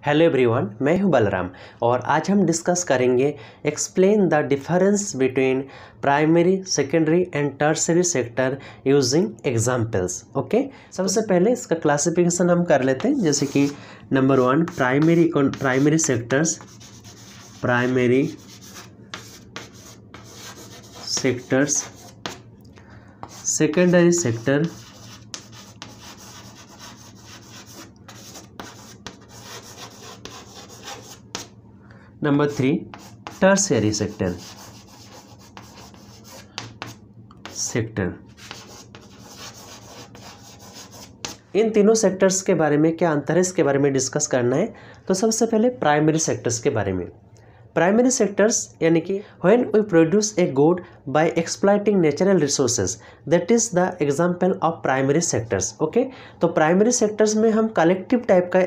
Hello everyone, मैं हूं बलराम और आज हम डिस्कस करेंगे explain the difference between primary, secondary and tertiary sector using examples. Okay, सबसे पहले इसका क्लासिफिकेशन हम कर लेते हैं। जैसे कि number 1 primary sectors, secondary sector, number 3 tertiary sector. इन तीनों सेक्टर्स के बारे में क्या अंतर है, इसके बारे में डिस्कस करना है। तो सबसे पहले प्राइमरी सेक्टर्स के बारे में। प्राइमरी सेक्टर्स यानी कि when we produce a good by exploiting natural resources, that is the example of primary sectors. Okay, तो प्राइमरी सेक्टर्स में हम कलेक्टिव टाइप का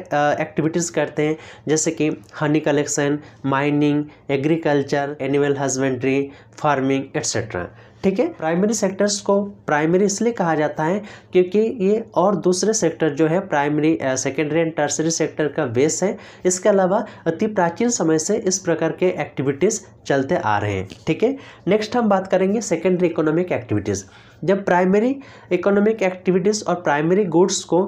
एक्टिविटीज़ करते हैं, जैसे कि Honey collection, mining, agriculture, animal husbandry, farming etcetera. ठीक है, प्राइमरी सेक्टर्स को प्राइमरी इसलिए कहा जाता है क्योंकि ये और दूसरे सेक्टर जो है primary, secondary and tertiary sector का बेस है। इसके अलावा अति प्राचीन समय से इस प्रकार के एक्टिविटीज़ चलते आ रहे हैं। ठीक है, नेक्स्ट हम बात करेंगे सेकेंडरी इकोनॉमिक एक्टिविटीज़। जब प्राइमरी इकोनॉमिक एक्टिविटीज़ और प्राइमरी गुड्स को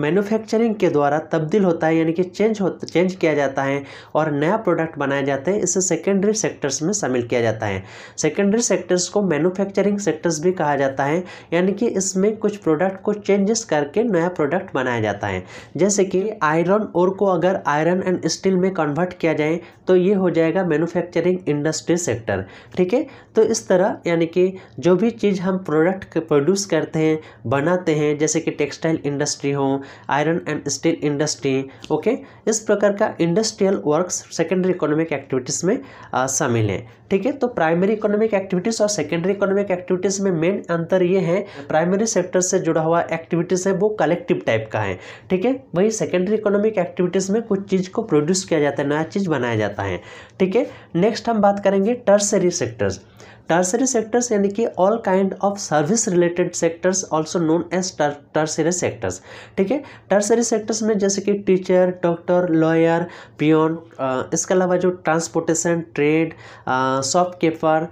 मैन्युफैक्चरिंग के द्वारा तब्दील होता है, यानी कि चेंज किया जाता है और नया प्रोडक्ट बनाया जाता है, इसे सेकेंडरी सेक्टर्स में शामिल किया जाता है। सेकेंडरी सेक्टर्स को मैन्युफैक्चरिंग सेक्टर्स भी कहा जाता है, यानी कि इसमें कुछ प्रोडक्ट को चेंजेस करके नया प्रोडक्ट बनाया जाता है। जैसे कि आयरन ओर को अगर आयरन एंड स्टील में कन्वर्ट किया जाए तो ये हो जाएगा मैन्युफैक्चरिंग इंडस्ट्री सेक्टर। ठीक है, तो इस तरह यानी कि जो भी चीज़ हम प्रोडक्ट प्रोड्यूस करते हैं, बनाते हैं, जैसे कि टेक्सटाइल इंडस्ट्री हो, iron and steel industry, okay, इस प्रकार का industrial works secondary economic activities में शामिल है। ठीक है, तो प्राइमरी इकोनॉमिक एक्टिविटीज़ और सेकेंडरी इकोनॉमिक एक्टिविटीज़ में मेन अंतर ये है, प्राइमरी सेक्टर से जुड़ा हुआ एक्टिविटीज़ है वो कलेक्टिव टाइप का है। ठीक है, वही सेकेंडरी इकोनॉमिक एक्टिविटीज़ में कुछ चीज़ को प्रोड्यूस किया जाता है, नया चीज़ बनाया जाता है। ठीक है, नेक्स्ट हम बात करेंगे टर्शियरी सेक्टर्स। टर्शियरी सेक्टर्स यानी कि all kind of service related sectors also known as tertiary sectors. ठीक है, टर्शियरी सेक्टर्स में जैसे कि टीचर, डॉक्टर, लॉयर, पियोन, इसके अलावा जो ट्रांसपोर्टेशन, ट्रेड, शॉपकीपर,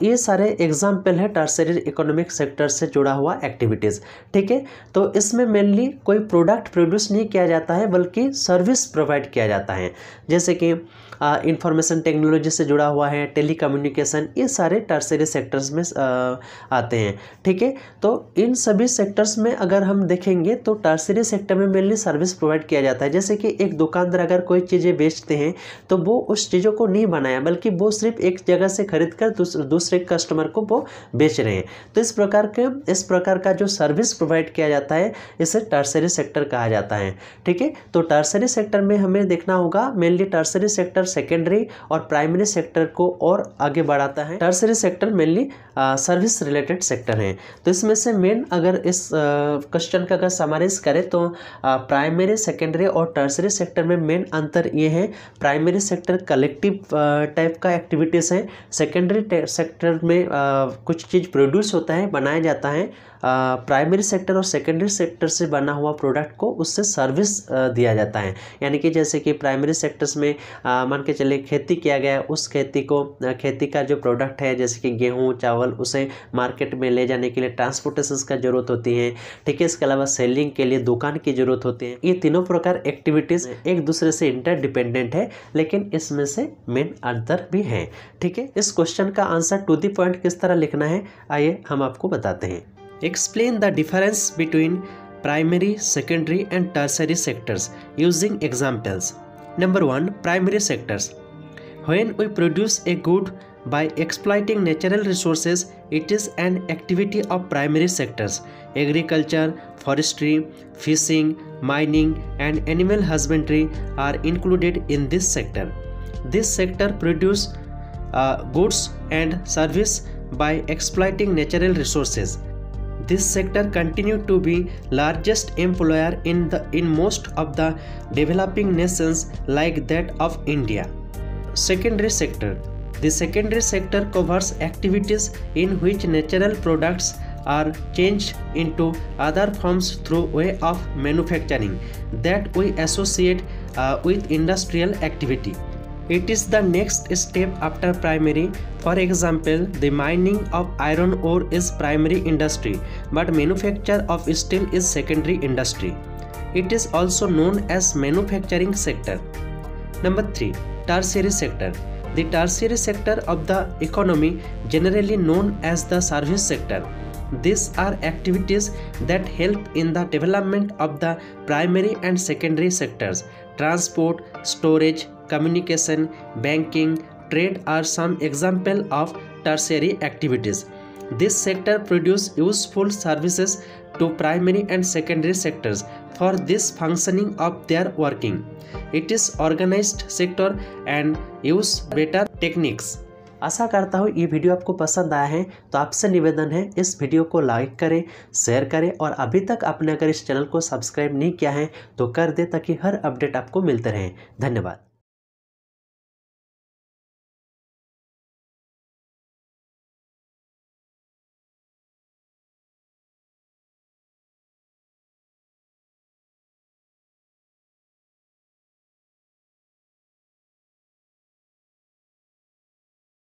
ये सारे एग्जाम्पल है टर्शियरी इकोनॉमिक सेक्टर से जुड़ा हुआ एक्टिविटीज़। ठीक है, तो इसमें मेनली कोई प्रोडक्ट प्रोड्यूस नहीं किया जाता है बल्कि सर्विस प्रोवाइड किया जाता है, जैसे कि इंफॉर्मेशन टेक्नोलॉजी से जुड़ा हुआ है, टेलीकम्युनिकेशन, ये सारे टर्शियरी सेक्टर्स में आते हैं। ठीक है, तो इन सभी सेक्टर्स में अगर हम देखेंगे तो टर्शियरी सेक्टर में मेनली सर्विस प्रोवाइड किया जाता है। जैसे कि एक दुकानदार अगर कोई चीज़ें बेचते हैं तो वो उस चीज़ों को नहीं बनाया बल्कि वो सिर्फ एक जगह से खरीद कर दूसरे कस्टमर को वो बेच रहे हैं। तो इस प्रकार का जो सर्विस प्रोवाइड किया जाता है इसे टर्शियरी सेक्टर कहा जाता है। ठीक है, तो टर्शियरी सेक्टर में हमें देखना होगा मेनली टर्शियरी सेक्टर सेकेंडरी और प्राइमरी सेक्टर को और आगे बढ़ाता है। Tertiary sector mainly service related sector है। तो इसमें से मेन अगर इस क्वेश्चन का अगर समराइज करें तो प्राइमरी, सेकेंडरी और टर्शियरी सेक्टर में मेन अंतर ये है, प्राइमरी सेक्टर कलेक्टिव टाइप का एक्टिविटीज़ है, सेकेंडरी सेक्टर में कुछ चीज़ प्रोड्यूस होता है, बनाया जाता है, प्राइमरी सेक्टर और सेकेंडरी सेक्टर से बना हुआ प्रोडक्ट को उससे सर्विस दिया जाता है। यानी कि जैसे कि प्राइमरी सेक्टर्स में मान के चले खेती किया गया, उस खेती का जो प्रोडक्ट है जैसे कि गेहूँ, चावल, उसे मार्केट में ले जाने के लिए ट्रांसपोर्टेशन का जरूरत होती है। ठीक है, इसके अलावा सेलिंग के लिए दुकान की जरूरत होती है। ये तीनों प्रकार एक्टिविटीज़ एक दूसरे से इंटरडिपेंडेंट है, लेकिन इसमें से मेन अंतर भी है। ठीक है, इस क्वेश्चन का आंसर टू द पॉइंट किस तरह लिखना है आइए हम आपको बताते हैं। Explain the difference between primary, secondary and tertiary sectors using examples. Number 1, primary sectors. When we produce a good by exploiting natural resources, it is an activity of primary sectors. Agriculture, forestry, fishing, mining and animal husbandry are included in this sector. This sector produce goods and service by exploiting natural resources. This sector continue to be largest employer in most of the developing nations like that of India. Secondary sector. The secondary sector covers activities in which natural products are changed into other forms through way of manufacturing that we associate with industrial activity. It is the next step after primary. For example, the mining of iron ore is primary industry, but manufacture of steel is secondary industry. It is also known as manufacturing sector. Number 3. Tertiary sector. The tertiary sector of the economy, generally known as the service sector. These are activities that help in the development of the primary and secondary sectors. Transport, storage, communication, banking, trade are some examples of tertiary activities. This sector produces useful services to primary and secondary sectors for this functioning of their working. It is organized sector and use better techniques. आशा करता हूँ ये video आपको पसंद आया है। तो आपसे निवेदन है, इस वीडियो को लाइक करें, शेयर करें और अभी तक आपने अगर इस चैनल को सब्सक्राइब नहीं किया है तो कर दे, ताकि हर अपडेट आपको मिलते रहें। धन्यवाद।